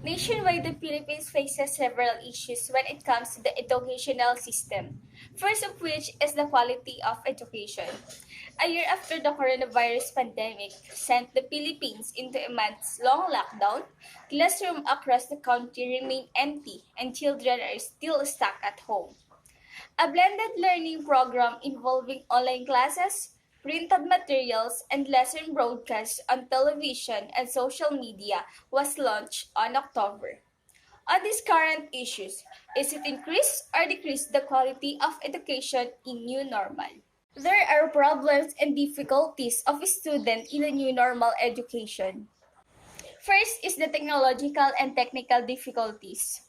Nationwide, the Philippines faces several issues when it comes to the educational system, first of which is the quality of education. A year after the coronavirus pandemic sent the Philippines into a months-long lockdown, classrooms across the country remain empty and children are still stuck at home. A blended learning program involving online classes, printed materials, and lesson broadcasts on television and social media was launched on October. On these current issues, is it increase or decrease the quality of education in new normal? There are problems and difficulties of a student in the new normal education. First is the technological and technical difficulties.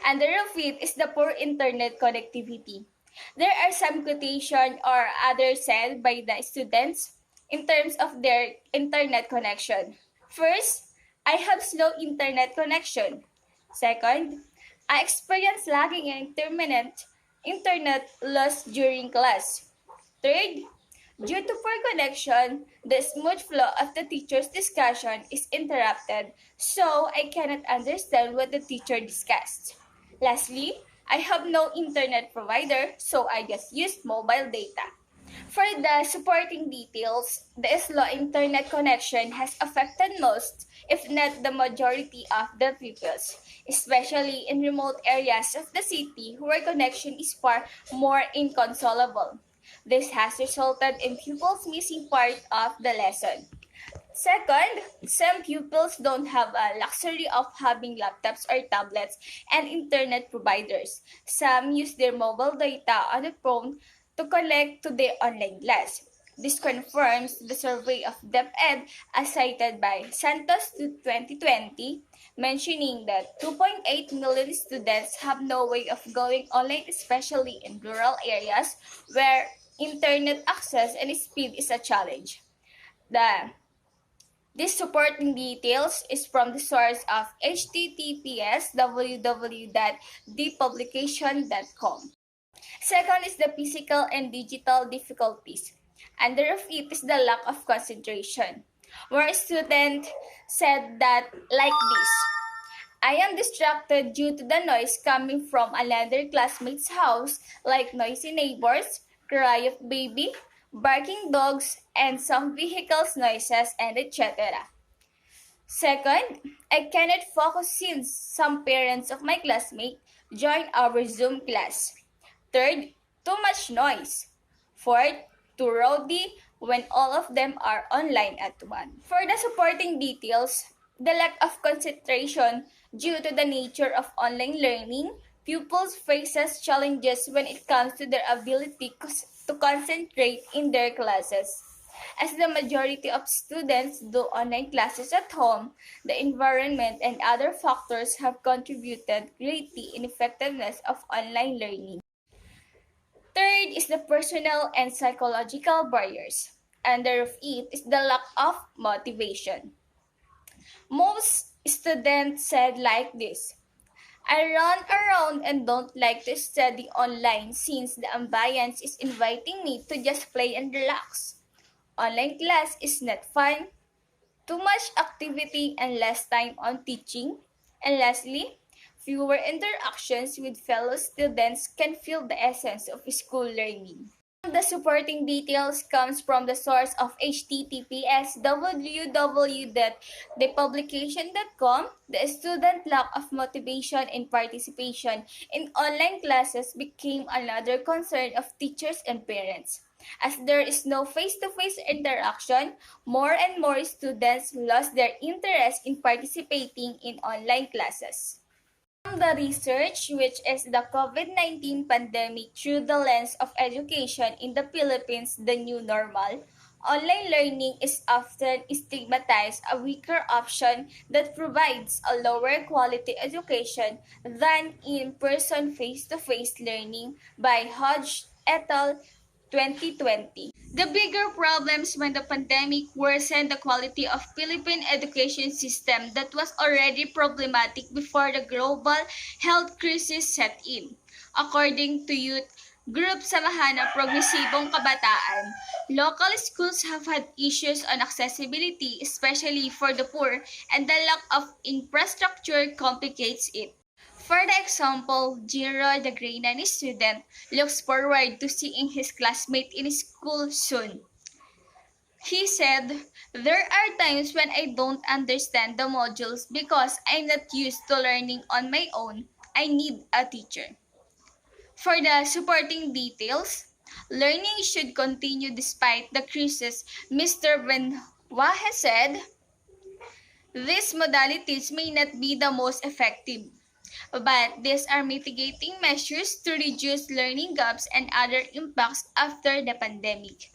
Under of it is the poor internet connectivity. There are some quotation or others said by the students in terms of their internet connection. First, I have slow internet connection. Second, I experience lagging and intermittent internet loss during class. Third, due to poor connection, the smooth flow of the teacher's discussion is interrupted, so I cannot understand what the teacher discussed. Lastly, I have no internet provider, so I just use mobile data. For the supporting details, the slow internet connection has affected most, if not the majority of the pupils, especially in remote areas of the city where connection is far more inconsolable. This has resulted in pupils missing part of the lesson. Second, some pupils don't have a luxury of having laptops or tablets and internet providers. Some use their mobile data on the phone to connect to their online class. This confirms the survey of DepEd as cited by Santos 2020, mentioning that 2.8 million students have no way of going online, especially in rural areas where internet access and speed is a challenge. The This supporting details is from the source of https://www.thepublication.com. Second is the physical and digital difficulties. Under of it is the lack of concentration, where a student said that like this, I am distracted due to the noise coming from another classmate's house, like noisy neighbors, cry of baby, barking dogs, and some vehicles noises, and etc. Second, I cannot focus since some parents of my classmate join our Zoom class. Third, too much noise. Fourth, too rowdy when all of them are online at once. For the supporting details, the lack of concentration due to the nature of online learning, pupils faces challenges when it comes to their ability to concentrate in their classes. As the majority of students do online classes at home, the environment and other factors have contributed greatly in effectiveness of online learning. Third is the personal and psychological barriers. Under it is the lack of motivation. Most students said like this, I run around and don't like to study online since the ambience is inviting me to just play and relax. Online class is not fun, too much activity and less time on teaching. And lastly, fewer interactions with fellow students can feel the essence of school learning. The supporting details comes from the source of https://www.thepublication.com. The student lack of motivation and participation in online classes became another concern of teachers and parents. As there is no face-to-face interaction, more and more students lost their interest in participating in online classes. From the research, which is the COVID-19 pandemic through the lens of education in the Philippines, the new normal, online learning is often stigmatized a weaker option that provides a lower quality education than in-person face-to-face learning by Hodge et al. 2020. The bigger problems when the pandemic worsened the quality of Philippine education system that was already problematic before the global health crisis set in. According to Youth Group Samahan ng Progresibong Kabataan, local schools have had issues on accessibility, especially for the poor, and the lack of infrastructure complicates it. For the example, Jiro, the grade 9 student, looks forward to seeing his classmate in school soon. He said, "There are times when I don't understand the modules because I'm not used to learning on my own. I need a teacher." For the supporting details, learning should continue despite the crisis. Mr. Benoit has said, "These modalities may not be the most effective, but these are mitigating measures to reduce learning gaps and other impacts after the pandemic."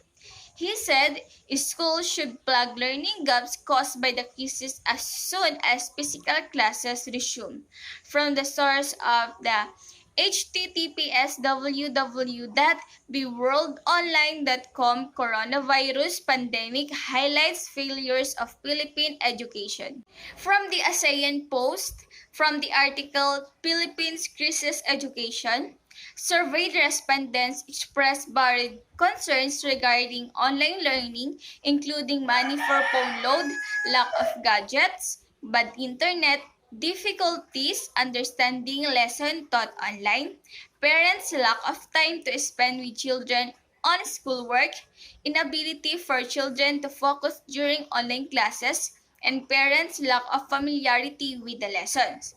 He said schools should plug learning gaps caused by the crisis as soon as physical classes resume. From the source of the https://www.beworldonline.com, Coronavirus Pandemic Highlights Failures of Philippine Education. From the ASEAN Post, from the article Philippines Crisis Education, surveyed respondents expressed varied concerns regarding online learning, including money for phone load, lack of gadgets, bad internet, difficulties understanding lesson taught online, parents' lack of time to spend with children on schoolwork, inability for children to focus during online classes, and parents' lack of familiarity with the lessons.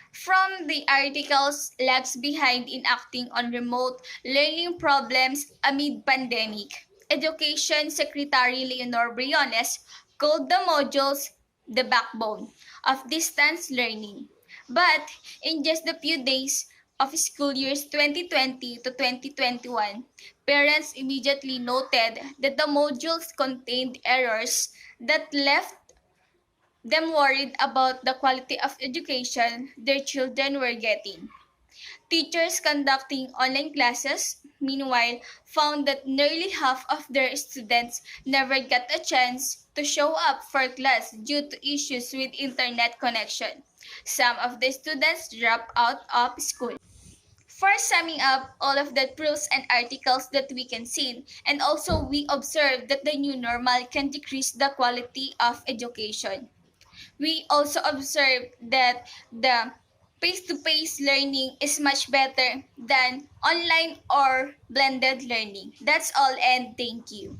From the articles lags behind in acting on remote learning problems amid pandemic, Education Secretary Leonor Briones called the modules the backbone of distance learning. But in just a few days of school years 2020 to 2021, parents immediately noted that the modules contained errors that left them worried about the quality of education their children were getting. Teachers conducting online classes, meanwhile, found that nearly half of their students never got a chance to show up for class due to issues with internet connection. Some of the students dropped out of school. For summing up all of the proofs and articles that we can see, and also we observe that the new normal can decrease the quality of education. We also observed that the face-to-face learning is much better than online or blended learning. That's all, and thank you.